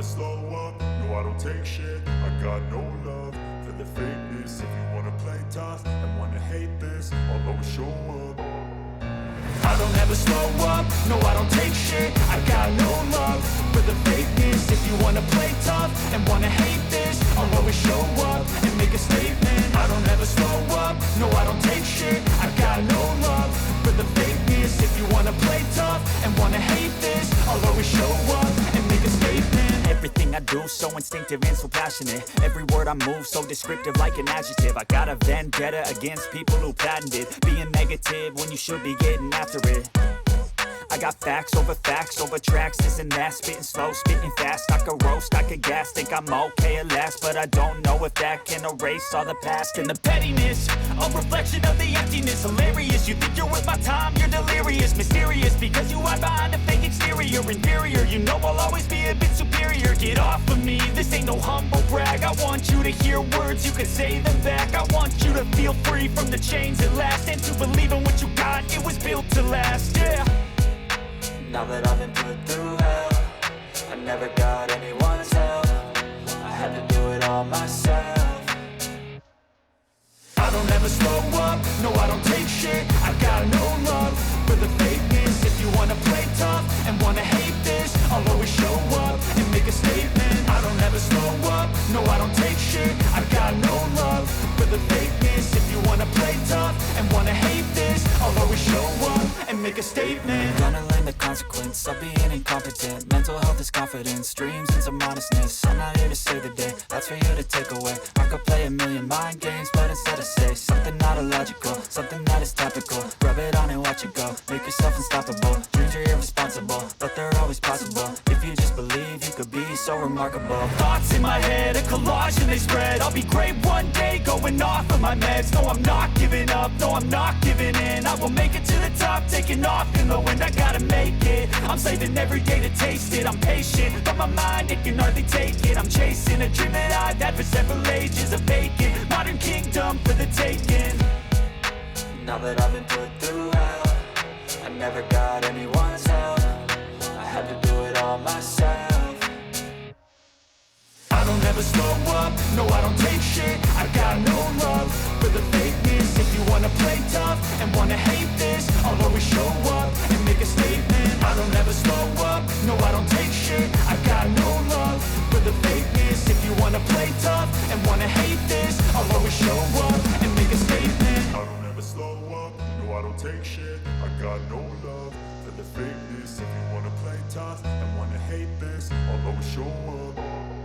slow up, no I don't take shit. I got no love for the fakeness. If you wanna play tough and wanna hate this, I'll always show up. I don't ever slow up, no I don't take shit. I got no love for the fakeness. If you wanna play tough and wanna hate this, I'll always show up and make a statement. I don't ever slow up, no I don't take shit. I got no love for the fakeness. If you wanna play tough and wanna hate this, I'll always show up and make a statement. Everything I do so instinctive and so passionate. Every word I move so descriptive like an adjective. I got a vendetta against people who patented being negative when you should be getting after it. I got facts over tracks, this and that. Spitting slow, spitting fast, I could roast, I could gas. Think I'm okay at last, but I don't know if that can erase all the past. And the pettiness, a reflection of the emptiness. Hilarious, you think you're worth my time, you're delirious. Mysterious, because you hide behind a fake exterior. Inferior, you know I'll always be a bit superior. Get off of me, this ain't no humble brag. I want you to hear words, you can say them back. I want you to feel free from the chains at last, and to believe in what you got, it was built to last, yeah. Now that I've been put through hell, I never got anyone's help. I had to do it all myself. I don't ever slow up, no I don't take shit. I got no love for the fakeness. If you wanna play tough and wanna hate this, I'll always show up and make a statement. I don't ever slow up, no I don't take shit. I got no love for the fakeness. If you wanna play tough and wanna hate this, I'll always show up and make a statement. Gonna learn the consequence of being incompetent. Mental health is confidence, dreams and some honestness. I'm not here to save the day, that's for you to take away. I could play a million mind games, but instead I say something not illogical, something that is topical. Rub it on and watch it go, make yourself unstoppable. Dreams are irresponsible, but they're always possible. If you just believe, you could be so remarkable. Thoughts in my head, a collage and they spread. I'll be great one day, going off of my meds. No, I'm not giving up, no, I'm not giving in. I will make it to the top, taking off in the wind. I gotta make it, I'm saving every day to taste it. I'm patient, but my mind, it can hardly take it. I'm chasing a dream that I've had for several ages. A vacant, modern kingdom for the taking. Now that I've been put through hell, I never got anyone's help. I had to do it all myself. I don't ever slow up, no I don't take shit. I got no love for the fakeness. If you wanna play tough and wanna hate this, I'll always show up and make a statement. I don't ever slow up, no I don't take shit. I got no love for the fakeness. If you wanna play tough and wanna hate this, I'll always show up and make a statement. I don't ever slow up, no I don't take shit. I got no love for the fakeness. If you wanna play tough and wanna hate this, I'll always show up.